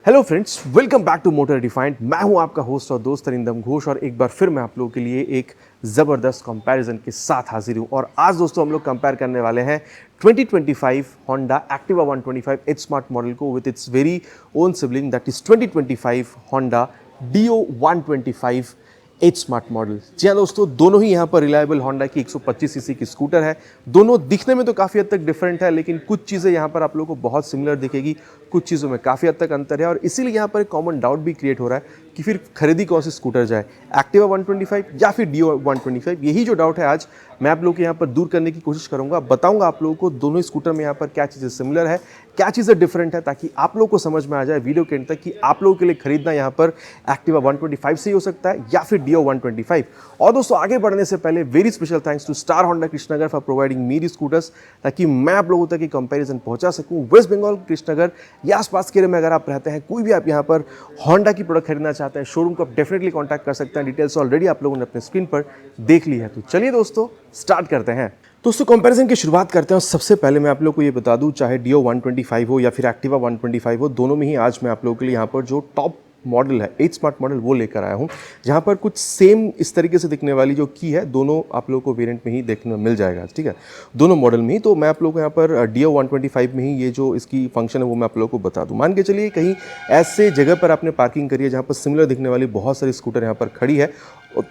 Hello friends, welcome back to motor defined. मैं हूं आपका होस्ट और दोस्त अरिंदम घोष और एक बार फिर मैं आप लोगों के लिए एक ज़बरदस्त कंपैरिजन के साथ हाजिर हूं। और आज दोस्तों हम लोग कंपेयर करने वाले हैं 2025 Honda Activa 125 H Smart model को with its very own sibling that is 2025 Honda Dio 125 H smart model. जी हाँ दोस्तों, दोनों ही यहाँ पर रिलायबल होंडा की 125 सीसी की स्कूटर है। दोनों दिखने में तो काफ़ी हद तक डिफरेंट है, लेकिन कुछ चीज़ें यहाँ पर आप लोगों को बहुत सिमिलर दिखेगी, कुछ चीज़ों में काफ़ी हद तक अंतर है। और इसीलिए यहाँ पर एक कॉमन डाउट भी क्रिएट हो रहा है कि फिर खरीदी कौन सी स्कूटर जाए, एक्टिवा 125 या फिर डियो 125। यही जो डाउट है आज मैं आप लोगों के यहाँ पर दूर करने की कोशिश करूँगा। बताऊँगा आप लोगों को दोनों ही स्कूटर में यहाँ पर क्या चीज़ें सिमिलर है, क्या चीज़ें डिफरेंट है, ताकि आप लोगों को समझ में आ जाए वीडियो के एंड तक कि आप लोगों के लिए खरीदना यहाँ पर एक्टिवा 125 से ही हो सकता है या फिर डियो 125। और दोस्तों आगे बढ़ने से पहले very special thanks to star Honda Krishnanagar for providing me the scooters, ताकि मैं आप लोगों तक ये कंपैरिजन पहुंचा सकूं। वेस्ट बंगाल कृष्णनगर या आसपास के एरिया में अगर आप रहते हैं, कोई भी आप यहाँ पर होंडा की प्रोडक्ट खरीदना चाहते हैं, शोरूम को आप डेफिनेटली कॉन्टैक्ट कर सकते हैं। डिटेल्स ऑलरेडी आप लोगों ने अपने स्क्रीन पर देख ली है। तो चलिए दोस्तों स्टार्ट करते हैं। दोस्तों कंपैरिजन की शुरुआत करते हैं। सबसे पहले मैं आप लोग को ये बता दूं, चाहे डियो 125 हो या फिर एक्टिवा 125 हो, दोनों में ही आज मैं आप लोगों के लिए यहाँ पर जो टॉप मॉडल है एच स्मार्ट मॉडल वो लेकर आया हूँ, जहाँ पर कुछ सेम इस तरीके से दिखने वाली जो की है, दोनों आप लोगों को वेरिएंट में ही देखने मिल जाएगा। ठीक है, दोनों मॉडल में ही। तो मैं आप लोगों को यहाँ पर डियो 125 में ही ये जो इसकी फंक्शन है वो मैं आप लोगों को बता दूँ। मान के चलिए कहीं ऐसे जगह पर आपने पार्किंग करी है जहाँ पर सिमिलर दिखने वाली बहुत सारी स्कूटर यहाँ पर खड़ी है,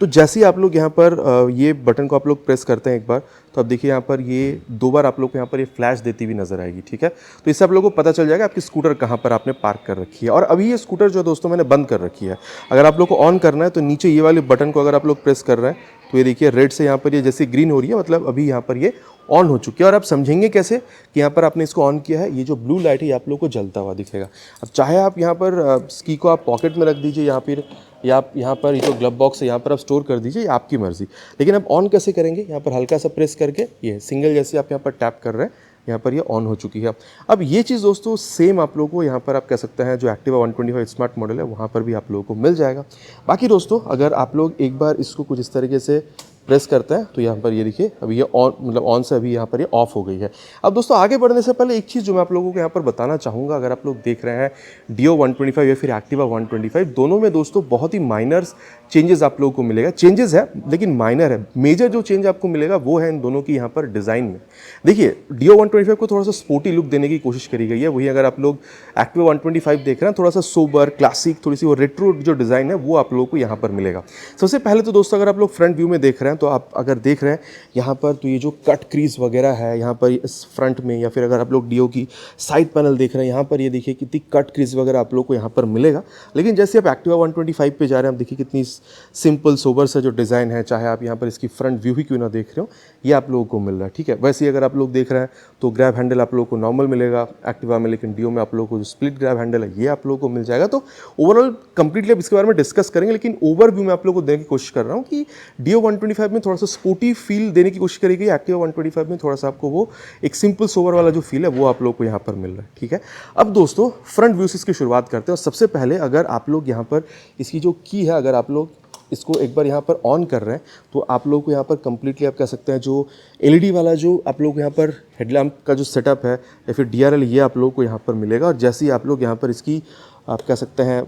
तो जैसे ही आप लोग यहाँ पर ये बटन को आप लोग प्रेस करते हैं एक बार, तो अब देखिए यहाँ पर ये दो बार आप लोग को यहाँ पर ये फ्लैश देती हुई नजर आएगी। ठीक है, तो इससे आप लोगों को पता चल जाएगा आपकी स्कूटर कहाँ पर आपने पार्क कर रखी है। और अभी ये स्कूटर जो दोस्तों मैंने बंद कर रखी है, अगर आप लोग को ऑन करना है तो नीचे ये वाले बटन को अगर आप लोग प्रेस कर रहे हैं तो ये देखिए रेड से यहाँ पर ये जैसे ग्रीन हो रही है, मतलब अभी यहाँ पर ये ऑन हो चुकी है। और आप समझेंगे कैसे कि यहाँ पर आपने इसको ऑन किया है, ये जो ब्लू लाइट है ये आप लोग को जलता हुआ दिखेगा। अब चाहे आप यहाँ पर स्की को आप पॉकेट में रख दीजिए या फिर या आप यहाँ पर ये जो ग्लव बॉक्स है यहाँ पर आप स्टोर कर दीजिए, आपकी मर्जी। लेकिन आप ऑन कैसे करेंगे, यहाँ पर हल्का सा प्रेस करके ये सिंगल जैसे आप यहाँ पर टैप कर रहे हैं, यहाँ पर ये ऑन हो चुकी है। अब ये चीज़ दोस्तों सेम आप लोगों को यहाँ पर आप कह सकते हैं जो एक्टिवा 125 स्मार्ट मॉडल है वहाँ पर भी आप लोगों को मिल जाएगा। बाकी दोस्तों अगर आप लोग एक बार इसको कुछ इस तरीके से प्रेस करते हैं तो यहाँ पर ये देखिए अभी ये ऑन, मतलब ऑन से अभी यहाँ पर ये ऑफ हो गई है। अब दोस्तों आगे बढ़ने से पहले एक चीज़ जो मैं आप लोगों को यहाँ पर बताना चाहूँगा, अगर आप लोग देख रहे हैं डियो 125 या फिर एक्टिवा 125, दोनों में दोस्तों बहुत ही माइनर्स चेंजेस आप लोगों को मिलेगा। चेंजेस है लेकिन माइनर है। मेजर जो चेंज आपको मिलेगा वो है इन दोनों की यहाँ पर डिज़ाइन में। देखिए डियो 125 को थोड़ा सा स्पोर्टी लुक देने की कोशिश करी गई है, वही अगर आप लोग एक्टिवा 125 देख रहे हैं थोड़ा सा सोबर क्लासिक, थोड़ी सी वो रेट्रो जो डिज़ाइन है वो आप लोगों को यहाँ पर मिलेगा। सबसे पहले तो दोस्तों अगर आप लोग फ्रंट व्यू में देख रहे हैं तो आप अगर देख रहे हैं यहाँ पर, तो ये जो कट क्रीज वगैरह है यहाँ पर इस फ्रंट में, या फिर अगर आप लोग डियो की साइड पैनल देख रहे हैं यहाँ पर ये देखिए कितनी कट क्रीज वगैरह आप लोग को यहाँ पर मिलेगा। लेकिन जैसे आप एक्टिवा 125 पे जा रहे हैं, आप देखिए कितनी सिंपल सोबर सा जो डिज़ाइन है, चाहे आप यहाँ पर इसकी फ्रंट व्यू ही क्यों ना देख रहे हो, ये आप लोगों को मिल रहा है। ठीक है, वैसे ही अगर आप लोग देख रहे हैं तो ग्रैब हैंडल आप लोगों को नॉर्मल मिलेगा एक्टिवा में, लेकिन डियो में आप लोगों को जो स्प्लिट ग्रैब हैंडल है ये आप लोगों को मिल जाएगा। तो ओवरऑल कंप्लीटली अब इसके बारे में डिस्कस करेंगे, लेकिन ओवरव्यू में आप लोगों को देने की कोशिश कर रहा हूँ कि डियो 125 में थोड़ा सा स्पोर्टी फील देने की कोशिश करेगी, एक्टिवा 125 में थोड़ा सा आपको वो एक सिंपल सोवर वाला जो फील है वो आप लोग को यहाँ पर मिल रहा है। ठीक है, अब दोस्तों फ्रंट व्यू से इसकी शुरुआत करते हैं। और सबसे पहले अगर आप लोग यहाँ पर इसकी जो की है, अगर आप लोग इसको एक बार यहाँ पर ऑन कर रहे हैं तो आप लोग को यहाँ पर कंप्लीटली आप कह सकते हैं जो एलईडी वाला जो आप लोग यहाँ पर हेडलैम्प का जो सेटअप है या फिर डीआरएल, ये आप लोग को यहाँ पर मिलेगा। और जैसे ही आप लोग यहाँ पर इसकी आप कह सकते हैं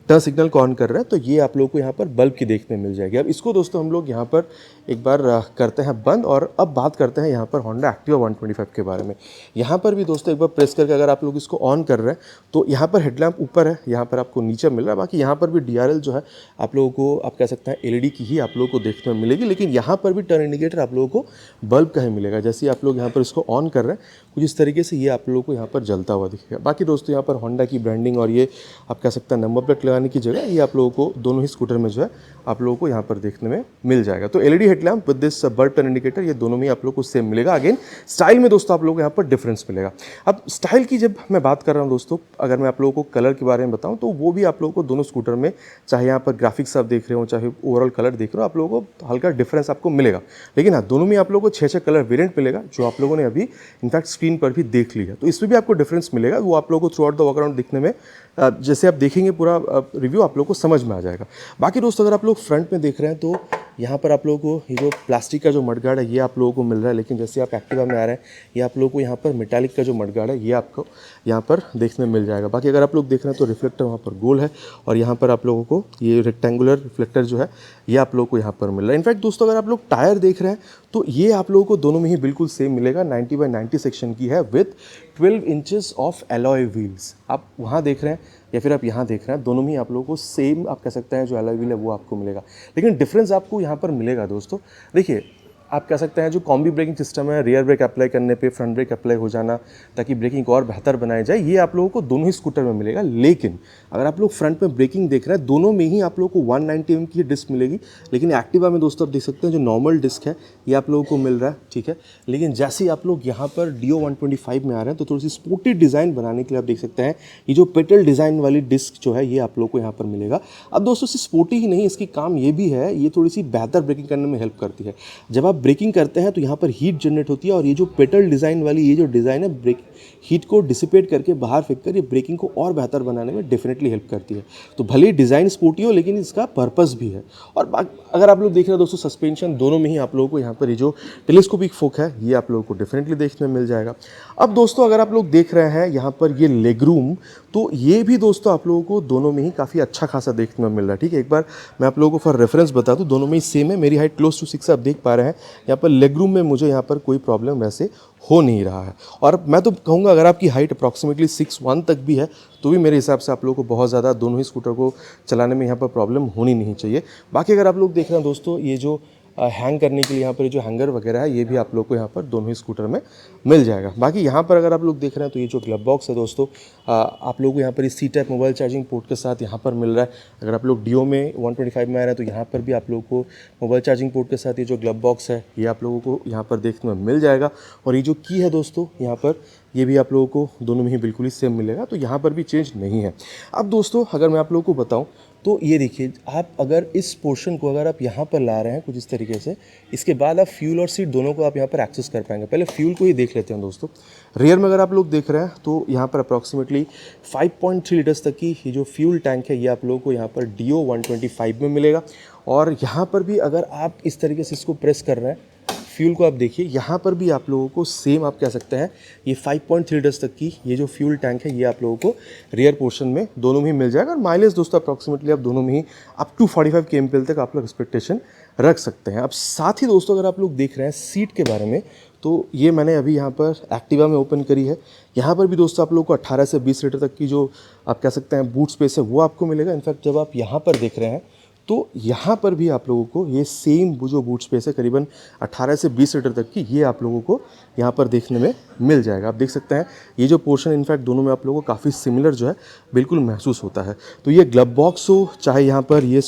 टर्न सिग्नल को ऑन कर रहे हैं तो ये आप लोग को यहाँ पर बल्ब की देखने मिल जाएगी। अब इसको दोस्तों हम लोग यहाँ पर एक बार करते हैं बंद, और अब बात करते हैं यहाँ पर होंडा एक्टिवा 125 के बारे में। यहाँ पर भी दोस्तों एक बार प्रेस करके अगर आप लोग इसको ऑन कर रहे हैं तो यहाँ पर हेडलैम्प ऊपर है, यहाँ पर आपको नीचे मिल रहा है। बाकी यहाँ पर भी डीआरएल जो है आप लोगों को आप कह सकते हैं एलईडी की ही आप लोगों को देखने में मिलेगी, लेकिन यहाँ पर भी टर्न इंडिकेटर आप लोगों को बल्ब का ही मिलेगा। जैसे ही आप लोग यहाँ पर इसको ऑन कर रहे हैं कुछ इस तरीके से ये आप लोगों को यहाँ पर जलता हुआ दिखेगा। बाकी दोस्तों यहाँ पर होंडा की ब्रांडिंग और ये आप कह सकते हैं नंबर प्लेट लगाने की जगह ये आप लोगों को दोनों ही स्कूटर में जो है आप लोगों को यहाँ पर देखने में मिल जाएगा। तो LED headlamp with this bulb turn indicator ये दोनों में आप लोग को सेम मिलेगा। अगेन स्टाइल में दोस्तों आप लोगों को यहाँ पर डिफरेंस मिलेगा। अब स्टाइल की जब मैं बात कर रहा हूँ दोस्तों, अगर मैं आप लोगों को कलर के बारे में बताऊँ तो वो भी आप लोगों को दोनों स्कूटर में, चाहे यहाँ पर ग्राफिक्स आप देख रहे हो चाहे ओवरऑल कलर देख रहे हो, आप लोगों को हल्का डिफरेंस आपको मिलेगा। लेकिन हाँ, दोनों में आप लोगों को 6-6 कलर वेरिएंट मिलेगा, जो आप लोगों ने अभी इनफैक्ट स्क्रीन पर भी देख लिया। तो इसमें भी आपको डिफरेंस मिलेगा, वो आप लोगों को थ्रू आउट द वॉकअराउंड दिखने में जैसे आप देखेंगे पूरा रिव्यू आप लोगों को समझ में आ जाएगा। बाकी दोस्तों अगर आप लोग फ्रंट में देख रहे हैं तो यहाँ पर आप लोगों को ये जो प्लास्टिक का जो मडगार्ड है ये आप लोगों को मिल रहा है, लेकिन जैसे आप एक्टिवा में आ रहे हैं ये आप लोगों को यहाँ पर मेटालिक का जो मडगार्ड है ये आपको यहाँ पर देखने में मिल जाएगा। बाकी अगर आप लोग देख रहे हैं तो रिफ्लेक्टर वहाँ पर गोल है और यहाँ पर आप लोगों को ये रेक्टेंगुलर रिफ्लेक्टर जो है ये आप लोगों को यहाँ पर मिल रहा है। इनफैक्ट दोस्तों अगर आप लोग टायर देख रहे हैं तो ये आप लोगों को दोनों में ही बिल्कुल सेम मिलेगा। 90/90 सेक्शन की है with 12 inches of alloy wheels. आप वहाँ देख रहे हैं या फिर आप यहाँ देख रहे हैं, दोनों में ही आप लोगों को सेम आप कह सकते हैं जो एलॉय व्हील है वो आपको मिलेगा। लेकिन डिफरेंस आपको यहाँ पर मिलेगा दोस्तों। देखिए आप कह सकते हैं जो कॉम्बी ब्रेकिंग सिस्टम है, रियर ब्रेक अप्लाई करने पे फ्रंट ब्रेक अप्लाई हो जाना ताकि ब्रेकिंग को और बेहतर बनाया जाए, ये आप लोगों को दोनों ही स्कूटर में मिलेगा। लेकिन अगर आप लोग फ्रंट में ब्रेकिंग देख रहे हैं दोनों में ही आप लोगों को 190 mm की डिस्क मिलेगी। लेकिन एक्टिवा में दोस्तों आप देख सकते हैं जो नॉर्मल डिस्क है ये आप लोगों को मिल रहा है, ठीक है। लेकिन जैसे ही आप लोग यहाँ पर Dio 125 में आ रहे हैं तो थोड़ी सी स्पोर्टी डिज़ाइन बनाने के लिए आप देख सकते हैं ये जो पेटल डिज़ाइन वाली डिस्क जो है ये आप लोग को यहाँ पर मिलेगा। अब दोस्तों सिर्फ स्पोर्टी ही नहीं, इसकी काम ये भी है, ये थोड़ी सी बेहतर ब्रेकिंग करने में हेल्प करती है। जब आप ब्रेकिंग करते हैं तो यहाँ पर हीट जनरेट होती है और ये जो पेटल डिज़ाइन वाली ये जो डिज़ाइन है ब्रेक हीट को डिसिपेट करके बाहर फेंक कर ये ब्रेकिंग को और बेहतर बनाने में डेफिनेटली हेल्प करती है। तो भले ही डिज़ाइन स्पोर्टी हो लेकिन इसका पर्पस भी है। और अगर आप लोग देख रहे हैं दोस्तों सस्पेंशन दोनों में ही आप लोगों को यहाँ पर ये जो टेलीस्कोपिक फोक है ये आप लोगों को डेफिनेटली देखने में मिल जाएगा। अब दोस्तों अगर आप लोग देख रहे हैं यहाँ पर ये लेग रूम, तो ये भी दोस्तों आप लोगों को दोनों में ही काफ़ी अच्छा खासा देखने में मिल रहा है, ठीक है। एक बार मैं आप लोगों को फॉर रेफरेंस बता दूं, दोनों में ही सेम है। मेरी हाइट क्लोज टू 6 आप देख पा रहे हैं। यहाँ पर लेग रूम में मुझे यहाँ पर कोई प्रॉब्लम वैसे हो नहीं रहा है। और मैं तो कहूँगा अगर आपकी हाइट अप्रॉक्सीमेटली 6'1" तक भी है तो भी मेरे हिसाब से आप लोगों को बहुत ज़्यादा दोनों ही स्कूटर को चलाने में यहाँ पर प्रॉब्लम होनी नहीं चाहिए। बाकी अगर आप लोग देख रहे हैं दोस्तों ये जो हैंग करने के लिए यहाँ पर जो हैंगर वगैरह है ये भी आप लोग को यहाँ पर दोनों ही स्कूटर में मिल जाएगा। बाकी यहाँ पर अगर आप लोग देख रहे हैं तो ये जो ग्लव बॉक्स है दोस्तों आप लोगों को यहाँ पर इस C type mobile charging port के साथ यहाँ पर मिल रहा है। अगर आप लोग Dio में 125 में आ रहे हैं तो यहाँ पर भी आप लोगों को मोबाइल चार्जिंग पोर्ट के साथ ये जो ग्लव बॉक्स है ये आप लोगों को यहाँ पर देखने में मिल जाएगा। और ये जो की है दोस्तों यहाँ पर ये भी आप लोगों को दोनों में ही बिल्कुल ही सेम मिलेगा, तो यहाँ पर भी चेंज नहीं है। अब दोस्तों अगर मैं आप लोगों को बताऊँ तो ये देखिए आप अगर इस पोर्शन को अगर आप यहाँ पर ला रहे हैं कुछ इस तरीके से, इसके बाद आप फ्यूल और सीट दोनों को आप यहाँ पर एक्सेस कर पाएंगे। पहले फ्यूल को ही देख लेते हैं दोस्तों। रियर में अगर आप लोग देख रहे हैं तो यहाँ पर अप्रॉक्सीमेटली 5.3 लीटर्स तक की ये जो फ्यूल टैंक है ये आप लोगों को यहाँ पर Dio 125 में मिलेगा। और यहाँ पर भी अगर आप इस तरीके से इसको प्रेस कर रहे हैं फ्यूल को आप देखिए, यहाँ पर भी आप लोगों को सेम आप कह सकते हैं ये 5.3 लीटर्स तक की ये जो फ्यूल टैंक है ये आप लोगों को रियर पोर्शन में दोनों में ही मिल जाएगा। और माइलेज दोस्तों अप्रॉक्सीमेटली आप दोनों में ही अप टू 45 kmpl तक आप लोग एक्सपेक्टेशन रख सकते हैं। अब साथ ही दोस्तों अगर आप लोग देख रहे हैं सीट के बारे में तो ये मैंने अभी यहाँ पर एक्टिवा में ओपन करी है। यहाँ पर भी दोस्तों आप लोगों को 18 से 20 लीटर तक की जो आप कह सकते हैं बूट स्पेस है वो आपको मिलेगा। इनफैक्ट जब आप यहाँ पर देख रहे हैं तो यहाँ पर भी आप लोगों को ये सेम जो बूट स्पेस है करीबन 18 से 20 लीटर तक की ये आप लोगों को यहाँ पर देखने में मिल जाएगा। आप देख सकते हैं ये जो पोर्शन इनफैक्ट दोनों में आप लोगों को काफ़ी सिमिलर जो है बिल्कुल महसूस होता है। तो ये ग्लव बॉक्स हो चाहे यहाँ पर ये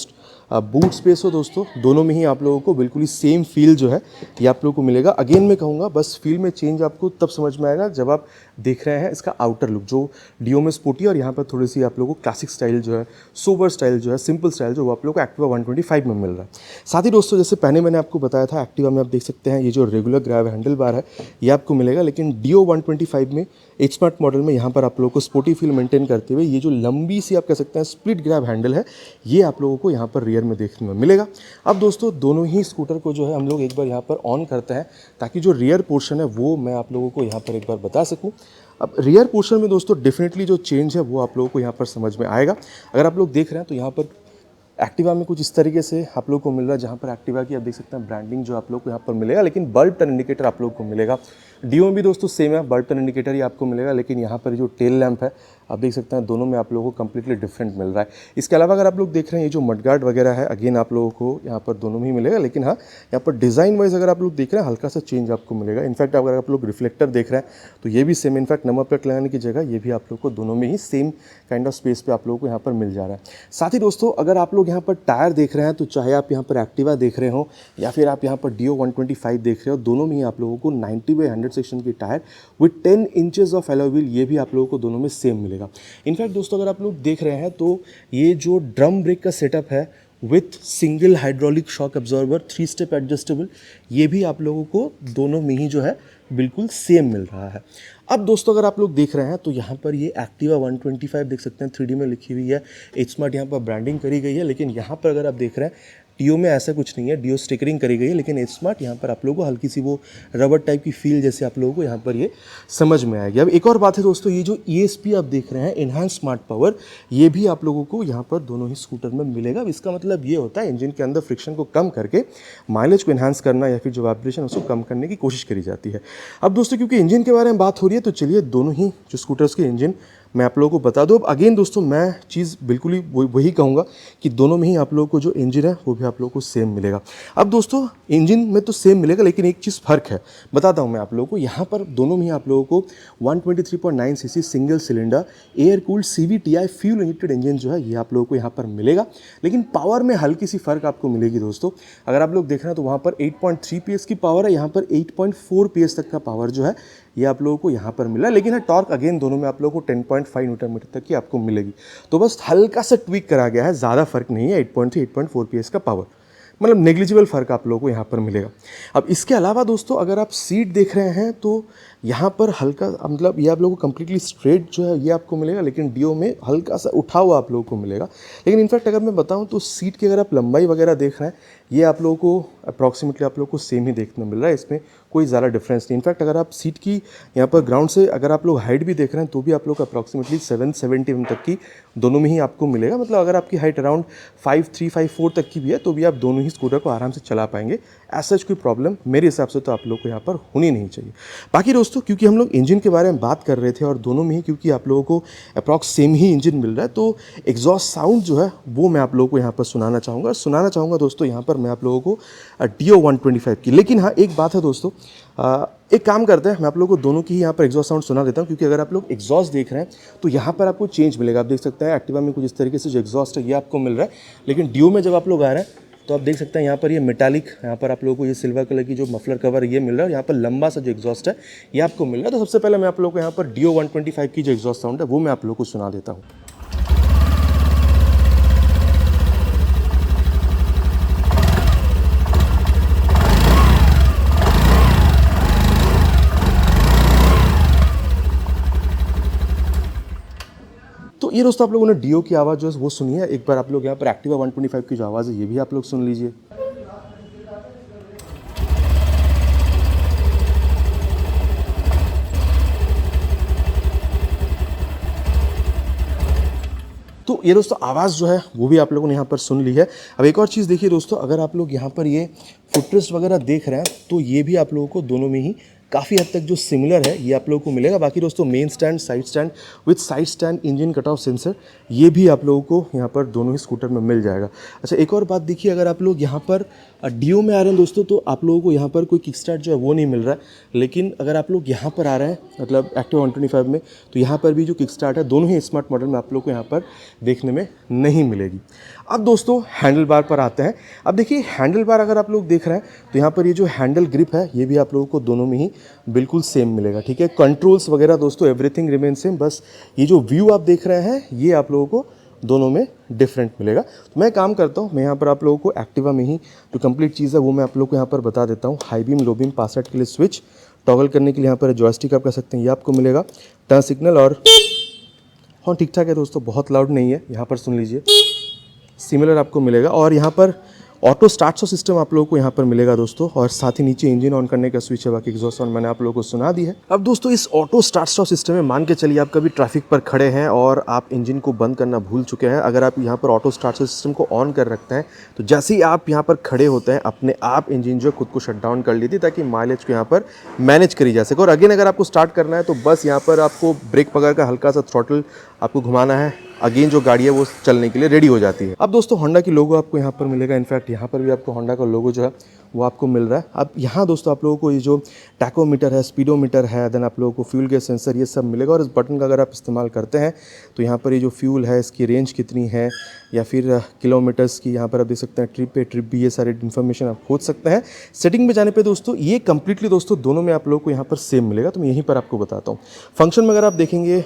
बूट स्पेस हो दोस्तों, दोनों में ही आप लोगों को बिल्कुल ही सेम फील जो है ये आप लोगों को मिलेगा। अगेन मैं कहूँगा बस फील में चेंज आपको तब समझ में आएगा जब आप देख रहे हैं इसका आउटर लुक जो Dio में स्पोर्टी और यहाँ पर थोड़ी सी आप लोगों को क्लासिक स्टाइल जो है, सोबर स्टाइल जो है, सिंपल स्टाइल जो वो आप लोगों को एक्टिवा 125 में मिल रहा है। साथ ही दोस्तों जैसे पहले मैंने आपको बताया था एक्टिवा में आप देख सकते हैं ये जो रेगुलर ग्रैब हैंडल बार है ये आपको मिलेगा। लेकिन Dio 125 में H स्मार्ट मॉडल में यहाँ पर आप लोगों को स्पोर्टी फील मेंटेन करते हुए ये जो लंबी सी आप कह सकते हैं स्प्लिट ग्रैब हैंडल है ये आप लोगों को यहाँ पर रियर में देखने में मिलेगा। अब दोस्तों दोनों ही स्कूटर को जो है हम लोग एक बार यहाँ पर ऑन करते हैं ताकि जो रियर पोर्शन है वो मैं आप लोगों को यहाँ पर एक बार बता सकूँ। अब रियर पोर्शन में दोस्तों डेफिनेटली जो चेंज है वो आप लोगों को यहाँ पर समझ में आएगा। अगर आप लोग देख रहे हैं तो यहाँ पर एक्टिवा में कुछ इस तरीके से आप लोग को मिल रहा है जहाँ पर एक्टिवा की आप देख सकते हैं ब्रांडिंग जो आप लोग को यहाँ पर मिलेगा। लेकिन बल्ब टर्न इंडिकेटर आप लोग को मिलेगा। Dio में भी दोस्तों सेम है, बल्ब टर्न इंडिकेटर ही आपको मिलेगा। लेकिन यहाँ पर जो टेल लैंप है आप देख सकते हैं दोनों में आप लोगों को कम्प्लीटली डिफरेंट मिल रहा है। इसके अलावा अगर आप लोग देख रहे हैं ये जो मडगार्ड वगैरह है अगेन आप लोगों को यहाँ पर दोनों में ही मिलेगा। लेकिन हाँ यहाँ पर डिज़ाइन वाइज अगर आप लोग देख रहे हैं हल्का सा चेंज आपको मिलेगा। इनफैक्ट अगर आप लोग रिफ्लेक्टर देख रहे हैं तो ये भी सेम, इनफैक्ट नंबर प्लेट लगाने की जगह ये भी आप लोग को दोनों में ही सेम काइंड ऑफ स्पेस पे आप लोगों को यहाँ पर मिल जा रहा है। साथ ही दोस्तों अगर आप लोग यहाँ पर टायर देख रहे हैं तो चाहे आप यहाँ पर एक्टिवा देख रहे हो या फिर आप यहाँ पर Dio 125 देख रहे हो, दोनों में ही आप लोगों को 90/100 सेक्शन की tyre with 10 inches of alloy wheel ये भी आप लोगों को दोनों में सेम मिलेगा। इनफैक्ट दोस्तों अगर आप लोग देख रहे हैं तो ये जो ड्रम ब्रेक का सेटअप है with single hydraulic shock absorber 3 step adjustable ये भी आप लोगों को दोनों में ही जो है बिल्कुल सेम मिल रहा है। अब दोस्तों अगर आप लोग देख रहे हैं तो यहाँ पर ये एक्टिवा 125 देख सकते हैं 3D में लिखी हुई है, H स्मार्ट यहाँ पर ब्रांडिंग करी गई है। लेकिन यहाँ पर अगर आप देख रहे हैं डियो में ऐसा कुछ नहीं है, डियो स्टिकरिंग करी गई है, लेकिन एज स्मार्ट यहाँ पर आप लोगों को हल्की सी वो रबर टाइप की फील जैसे आप लोगों को यहाँ पर ये समझ में आएगी। अब एक और बात है दोस्तों, ये जो ESP आप देख रहे हैं, इनहैंस स्मार्ट पावर, ये भी आप लोगों को यहाँ पर दोनों ही स्कूटर में मिलेगा। इसका मतलब ये होता है इंजन के अंदर फ्रिक्शन को कम करके माइलेज को इन्हांस करना या फिर जो वाइब्रेशन उसको कम करने की कोशिश करी जाती है। अब दोस्तों क्योंकि इंजन के बारे में बात हो रही है तो चलिए दोनों ही जो स्कूटर्स के इंजन मैं आप लोगों को बता दूं। अब अगेन दोस्तों मैं चीज़ बिल्कुल ही वही कहूँगा कि दोनों में ही आप लोगों को जो इंजन है वो भी आप लोगों को सेम मिलेगा। अब दोस्तों इंजन में तो सेम मिलेगा, लेकिन एक चीज़ फ़र्क है, बताता हूँ मैं आप लोगों को। यहाँ पर दोनों में ही आप लोगों को 123.9 CC single cylinder air cooled CVTi fuel injected engine जो है ये आप लोगों को यहाँ पर मिलेगा। लेकिन पावर में हल्की सी फ़र्क आपको मिलेगी दोस्तों। अगर आप लोग देख रहे हैं तो वहाँ पर 8.3 PS की पावर है, यहाँ पर 8.4 PS तक का पावर जो है ये आप लोगों को यहाँ पर मिला। लेकिन है टॉर्क अगेन दोनों में आप लोगों को 10.5 न्यूटन मीटर तक की आपको मिलेगी। तो बस हल्का सा ट्वीक करा गया है, ज़्यादा फर्क नहीं है। 8.3 8.4 PS का पावर, मतलब नेग्लिजिबल फ़र्क आप लोगों को यहाँ पर मिलेगा। अब इसके अलावा दोस्तों अगर आप सीट देख रहे हैं तो यहाँ पर हल्का, मतलब ये आप लोगों को कम्प्लीटली स्ट्रेट जो है ये आपको मिलेगा, लेकिन डियो में हल्का सा उठा हुआ आप लोगों को मिलेगा। लेकिन इनफैक्ट अगर मैं बताऊँ तो सीट की अगर आप लंबाई वगैरह देख रहे हैं, ये आप लोगों को अप्रॉक्सीमेटली आप लोगों को सेम ही देखने मिल रहा है, इसमें कोई ज़्यादा डिफरेंस नहीं। इनफैक्ट अगर आप सीट की यहाँ पर ग्राउंड से अगर आप लोग हाइट भी देख रहे हैं तो भी आप लोग को अप्रॉक्सीमेटली 770 mm तक की दोनों में ही आपको मिलेगा। मतलब अगर आपकी हाइट अराउंड 5'3" 5'4" तक की भी है तो भी आप दोनों ही स्कूटर को आराम से चला पाएंगे। ऐसा कोई प्रॉब्लम मेरे हिसाब से तो आप लोग को यहाँ पर होनी नहीं चाहिए। बाकी दोस्तों क्योंकि हम लोग इंजन के बारे में बात कर रहे थे और दोनों में ही क्योंकि आप लोगों को अप्रॉक्स सेम ही इंजन मिल रहा है, तो एग्जॉस्ट साउंड जो है वो मैं आप लोगों को यहाँ पर सुनाना चाहूँगा दोस्तों यहाँ पर मैं आप लोगों को Dio 125 की। लेकिन हाँ एक बात है दोस्तों, एक काम करते हैं, मैं आप लोगों को दोनों की यहाँ पर एग्जॉस्ट साउंड सुना देता हूँ, क्योंकि अगर आप लोग एग्जॉस्ट देख रहे हैं तो यहाँ पर आपको चेंज मिलेगा। आप देख सकते हैं एक्टिवा में कुछ इस तरीके से जो एग्जॉस्ट है ये आपको मिल रहा है, लेकिन डियो में जब आप लोग आ रहे हैं तो आप देख सकते हैं यहाँ पर ये मेटालिक, यहाँ पर आप लोगों को ये सिल्वर कलर की जो मफलर कवर ये मिल रहा है, और यहाँ पर लंबा सा जो एग्जॉस्ट है ये आपको मिल रहा है। तो सबसे पहले मैं आप लोगों को यहाँ पर Dio 125 की जो एग्जॉस्ट साउंड है वो मैं आप लोगों को सुना देता हूँ। तो ये दोस्तों आप लोगों ने डियो की आवाज़ जो है वो सुनी है। एक बार आप लोग यहाँ पर एक्टिवा 125 की जो आवाज़ है ये भी आप लोग सुन लीजिए। तो ये दोस्तों आवाज़ जो है वो भी आप लोगों ने यहाँ पर सुन ली है। अब एक और चीज़ देखिए दोस्तों, अगर आप लोग यहाँ पर ये फुटरेस्ट वगैरह देख रहे हैं तो ये भी आप लोगों को दोनों में ही काफ़ी हद तक जो सिमिलर है ये आप लोगों को मिलेगा। बाकी दोस्तों main stand, side stand with side stand engine cut off sensor ये भी आप लोगों को यहाँ पर दोनों ही स्कूटर में मिल जाएगा। अच्छा एक और बात देखिए, अगर आप लोग यहाँ पर डियो में आ रहे हैं दोस्तों तो आप लोगों को यहाँ पर कोई किक स्टार्ट जो है वो नहीं मिल रहा है, लेकिन अगर आप लोग यहाँ पर आ रहे हैं मतलब एक्टिवा 125 में तो यहाँ पर भी जो किक स्टार्ट है दोनों ही स्मार्ट मॉडल में आप लोग को यहाँ पर देखने में नहीं मिलेगी। अब दोस्तों हैंडल बार पर आते हैं। अब देखिए हैंडल बार अगर आप लोग देख रहे हैं तो यहाँ पर ये जो हैंडल ग्रिप है ये भी आप लोगों को दोनों में ही बिल्कुल सेम मिलेगा। ठीक है, कंट्रोल्स वगैरह दोस्तों एवरीथिंग रिमेन सेम, बस ये जो व्यू आप देख रहे हैं ये आप लोगों को दोनों में डिफरेंट मिलेगा। तो मैं काम करता हूँ, मैं यहाँ पर आप लोगों को एक्टिवा में ही जो कंप्लीट चीज़ है वो मैं आप लोगों को यहाँ पर बता देता हूँ। हाई बीम, लो बीम, पास के लिए स्विच, टॉगल करने के लिए यहाँ पर जॉयस्टिक आप कह सकते हैं ये आपको मिलेगा, टर्न सिग्नल और हॉर्न ठीक ठाक है दोस्तों, बहुत लाउड नहीं है, यहाँ पर सुन लीजिए, सिमिलर आपको मिलेगा। और यहाँ पर ऑटो स्टार्ट सिस्टम आप लोगों को यहाँ पर मिलेगा दोस्तों, और साथ ही नीचे इंजन ऑन करने का स्विच है। बाकी एग्जॉस्ट साउंड मैंने आप लोगों को सुना दी है। अब दोस्तों इस ऑटो स्टार्ट सिस्टम में मान के चलिए आप कभी ट्रैफिक पर खड़े हैं और आप इंजन को बंद करना भूल चुके हैं, अगर आप यहाँ पर ऑटो स्टार्ट सिस्टम को ऑन कर रखते हैं तो जैसे ही आप यहाँ पर खड़े होते हैं अपने आप इंजन जो खुद को शट डाउन कर लेती है, ताकि माइलेज को यहाँ पर मैनेज करी जा सके। और अगेन अगर आपको स्टार्ट करना है तो बस यहाँ पर आपको ब्रेक पकड़ कर हल्का सा थ्रॉटल आपको घुमाना है, अगेन जो गाड़ी है वो चलने के लिए रेडी हो जाती है। अब दोस्तों होंडा की लोगो आपको यहाँ पर मिलेगा, इनफैक्ट यहाँ पर भी आपको होंडा का लोगो जो है वो आपको मिल रहा है। अब यहाँ दोस्तों आप लोगों को ये जो टैकोमीटर है, स्पीडोमीटर है, देन आप लोगों को फ्यूल गैस सेंसर ये सब मिलेगा। और इस बटन का अगर आप इस्तेमाल करते हैं तो यहाँ पर ये जो फ्यूल है इसकी रेंज कितनी है या फिर किलोमीटर्स की यहाँ पर आप देख सकते हैं, ट्रिप भी, ये सारे इन्फॉर्मेशन आप खोज सकते हैं। सेटिंग में जाने पे दोस्तों ये कंप्लीटली दोस्तों दोनों में आप लोगों को यहाँ पर सेम मिलेगा, तो मैं यहीं पर आपको बताता हूँ। फंक्शन में अगर आप देखेंगे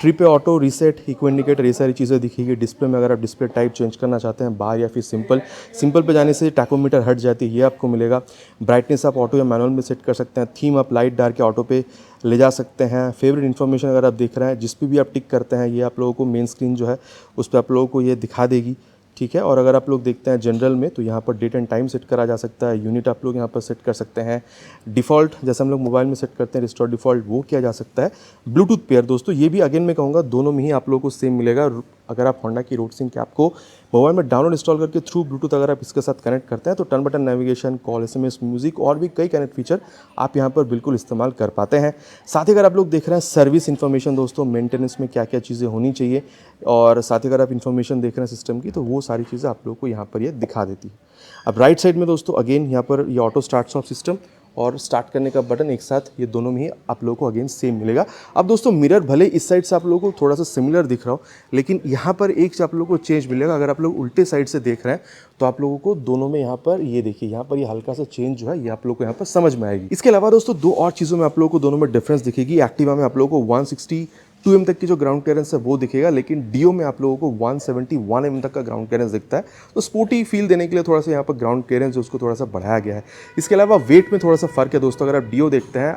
ट्रिप पे ऑटो, रीसेट, इक्व इंडिकेटर ये सारी चीज़ें दिखेगी। डिस्प्ले में अगर आप डिस्प्ले टाइप चेंज करना चाहते हैं बार या फिर सिंपल पे जाने से टैकोमीटर हट जाती है, ये आपको मिलेगा। ब्राइटनेस आप ऑटो या मैनुअल में सेट कर सकते हैं। थीम आप लाइट डार्क के ऑटो पे ले जा सकते हैं। फेवरेट इन्फॉर्मेशन अगर आप देख रहे हैं जिस पे भी आप टिक करते हैं ये आप लोगों को मेन स्क्रीन जो है उस पर आप लोगों को ये दिखा देगी ठीक है। और अगर आप लोग देखते हैं जनरल में तो यहाँ पर डेट एंड टाइम सेट करा जा सकता है, यूनिट आप लोग यहाँ पर सेट कर सकते हैं, डिफ़ॉल्ट जैसे हम लोग मोबाइल में सेट करते हैं रिस्टोर डिफ़ॉल्ट वो किया जा सकता है। ब्लूटूथ पेयर दोस्तों ये भी अगेन मैं कहूँगा दोनों में ही आप लोगों को सेम मिलेगा। अगर आप होंडा की रोड सिंक के आपको मोबाइल में डाउनलोड इंस्टॉल करके थ्रू ब्लूटूथ अगर आप इसके साथ कनेक्ट करते हैं तो turn button navigation, call, SMS, music और भी कई कनेक्ट फीचर आप यहाँ पर बिल्कुल इस्तेमाल कर पाते हैं। साथ ही अगर आप लोग देख रहे हैं सर्विस इन्फॉर्मेशन दोस्तों, मेंटेनेंस में क्या क्या चीज़ें होनी चाहिए, और साथ ही अगर आप इन्फॉर्मेशन देख रहे हैं सिस्टम की तो वो सारी चीज़ें आप लोग को यहाँ पर ये दिखा देती है। अब राइट साइड में दोस्तों अगेन यहाँ पर ये ऑटो स्टार्ट ऑफ सिस्टम और स्टार्ट करने का बटन एक साथ ये दोनों में ही आप लोगों को अगेन सेम मिलेगा। अब दोस्तों मिरर भले इस साइड से आप लोगों को थोड़ा सा सिमिलर दिख रहा हो, लेकिन यहाँ पर एक आप लोगों को चेंज मिलेगा। अगर आप लोग उल्टे साइड से देख रहे हैं तो आप लोगों को दोनों में यहाँ पर ये देखिए यहाँ पर ये हल्का सा चेंज जो है ये आप लोगों को यहाँ पर समझ में आएगी। इसके अलावा दोस्तों दो और चीज़ों में आप लोगों को दोनों में डिफरेंस दिखेगी। एक्टिवा में आप लोगों को 162 एम तक की जो ग्राउंड क्लियरेंस है वो दिखेगा, लेकिन डियो में आप लोगों को 171 एम तक का ग्राउंड क्लियरेंस दिखता है। तो स्पोर्टी फील देने के लिए थोड़ा सा यहाँ पर ग्राउंड क्लियरेंस उसको थोड़ा सा बढ़ाया गया है। इसके अलावा वेट में थोड़ा सा फर्क है दोस्तों। अगर आप डियो देखते हैं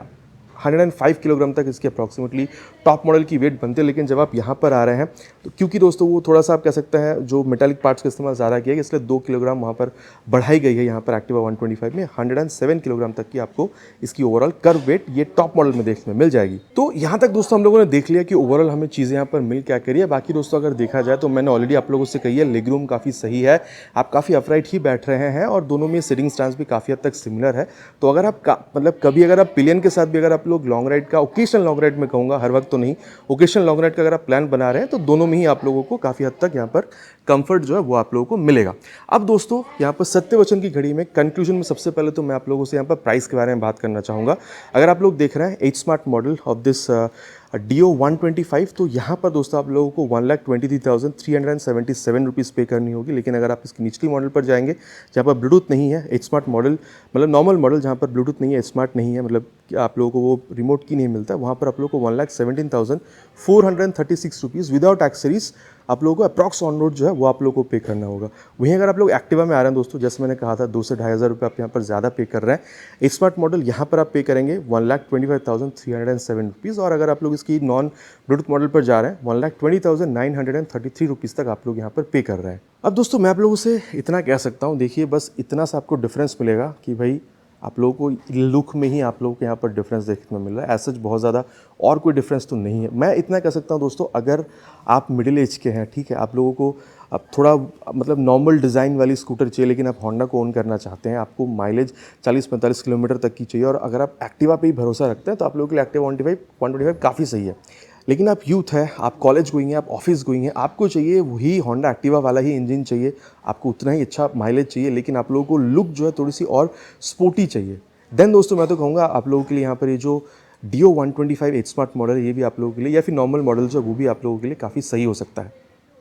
105 किलोग्राम तक इसकी अप्रॉक्सीमेटली टॉप मॉडल की वेट बनती है, लेकिन जब आप यहाँ पर आ रहे हैं तो क्योंकि दोस्तों वो थोड़ा सा आप कह सकते हैं जो मेटालिक पार्ट्स का इस्तेमाल ज़्यादा किया गया इसलिए 2 किलोग्राम वहाँ पर बढ़ाई गई है। यहाँ पर एक्टिवा 125 में 107 किलोग्राम तक की आपको इसकी ओवरऑल कर्व वेट ये टॉप मॉडल में देखने में मिल जाएगी। तो यहाँ तक दोस्तों हम लोगों ने देख लिया कि ओवरऑल हमें चीज़ें यहाँ पर मिल क्या करी है। बाकी दोस्तों अगर देखा जाए तो मैंने ऑलरेडी आप लोगों से कही है लेग रूम काफ़ी सही है, आप काफ़ी अपराइट ही बैठ रहे हैं और दोनों में सिटिंग स्टांस भी काफ़ी हद तक सिमिलर है। तो अगर आप मतलब कभी अगर आप पिलियन के साथ भी अगर आप लोग लॉन्ग राइड का ओकेशनल लॉन्ग राइड में कहूँगा, हर वक्त तो नहीं, ओकेशनल लॉन्ग राइड का अगर आप प्लान बना रहे हैं तो दोनों में ही आप लोगों को काफ़ी हद तक यहाँ पर कंफर्ट जो है वो आप लोगों को मिलेगा। अब दोस्तों यहाँ पर सत्यवचन की घड़ी में कंक्लूजन में सबसे पहले तो मैं आप लोगों से यहाँ पर प्राइस के बारे में बात करना चाहूँगा। अगर आप लोग देख रहे हैं H smart model of this Dio 125 तो यहाँ पर दोस्तों आप लोगों को 1,23,377 रुपीज़ पे करनी होगी। लेकिन अगर आप इसकी निचली मॉडल पर जाएंगे जहाँ पर ब्लूटूथ नहीं है, एच स्मार्ट मॉडल मतलब नॉर्मल मॉडल जहाँ पर ब्लूटूथ नहीं है, स्मार्ट नहीं है, मतलब आप लोगों को वो रिमोट की नहीं मिलता, वहाँ पर आप लोगों को 1,17,436 रुपीज़ विदाउट एक्सेसरीज आप लोगों को अप्रॉक्स ऑन रोड जो है वो आप लोगों को पे करना होगा। वहीं अगर आप लोग एक्टिवा में आ रहे हैं दोस्तों, जैसे मैंने कहा था 2 से 2,500 रुपये आप यहाँ पर ज़्यादा पे कर रहे हैं। एच स्मार्ट मॉडल यहाँ पर आप पे करेंगे 1,25,307 रुपीज़, और अगर आप लोग इसकी नॉन ब्लूटूथ मॉडल पर जा रहे हैं 1,20,933 रुपीज़ तक आप लोग यहाँ पर पे कर रहे हैं। अब दोस्तों मैं आप लोगों से इतना कह सकता हूँ, देखिए बस इतना सा आपको डिफरेंस मिलेगा कि भाई आप लोगों को लुक में ही आप लोगों को यहाँ पर डिफरेंस देखने को मिल रहा है। ऐसा बहुत ज़्यादा और कोई डिफरेंस तो नहीं है। मैं इतना कह सकता हूँ दोस्तों, अगर आप मिडिल एज के हैं, ठीक है, आप लोगों को अब थोड़ा मतलब नॉर्मल डिज़ाइन वाली स्कूटर चाहिए, लेकिन आप होंडा को ओन करना चाहते हैं, आपको माइलेज 40-45 किलोमीटर तक की चाहिए, और अगर आप एक्टिवा पे ही भरोसा रखते हैं तो आप लोगों के लिए एक्टिवा 125 काफ़ी सही है। लेकिन आप यूथ है, आप कॉलेज गोइंग हैं, आप ऑफिस गोइंग हैं, आपको चाहिए वही होंडा एक्टिवा वाला ही इंजन चाहिए, आपको उतना ही अच्छा माइलेज चाहिए, लेकिन आप लोगों को लुक जो है थोड़ी सी और स्पोर्टी चाहिए, देन दोस्तों मैं तो कहूँगा आप लोगों के लिए यहाँ पर ये जो डियो 125 एच स्मार्ट मॉडल है ये भी आप लोगों के लिए, या फिर नॉर्मल मॉडल जो है वो भी आप लोगों के लिए काफ़ी सही हो सकता है।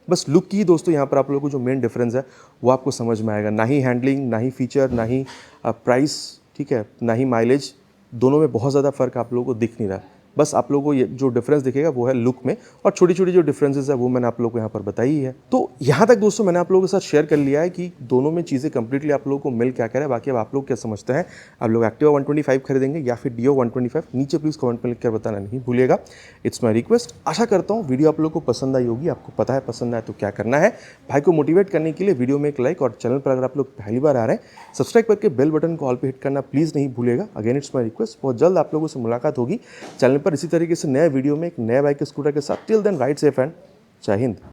बस लुक की दोस्तों यहाँ पर आप लोगों को जो मेन डिफरेंस है वो आपको समझ में आएगा, ना ही हैंडलिंग, ना ही फीचर, ना ही प्राइस, ठीक है, ना ही माइलेज, दोनों में बहुत ज़्यादा फर्क आप लोगों को दिख नहीं रहा है। बस आप लोगों को ये जो डिफरेंस दिखेगा वो है लुक में, और छोटी छोटी जो डिफरेंसेस है वो मैंने आप लोगों को यहाँ पर बताई ही है। तो यहाँ तक दोस्तों मैंने आप लोगों के साथ शेयर कर लिया है कि दोनों में चीज़ें कंप्लीटली आप लोगों को मिल क्या क्या है। बाकी अब आप लोग क्या समझते हैं, आप लोग एक्टिवा 125 खरीदेंगे या फिर डियो 125, नीचे प्लीज़ कमेंट में लिख कर बताना नहीं भूलिएगा, इट्स माई रिक्वेस्ट। आशा करता हूँ वीडियो आप लोग को पसंद आई होगी। आपको पता है पसंद आए तो क्या करना है, भाई को मोटिवेट करने के लिए वीडियो में एक लाइक, और चैनल पर अगर आप लोग पहली बार आ रहे हैं सब्सक्राइब करके बेल बटन को ऑल पे हिट करना प्लीज़ नहीं भूलिएगा। अगेन इट्स माई रिक्वेस्ट, बहुत जल्द आप लोगों से मुलाकात होगी चैनल पर इसी तरीके से नए वीडियो में एक नए बाइक स्कूटर के साथ। Till then ride safe and Jai Hind.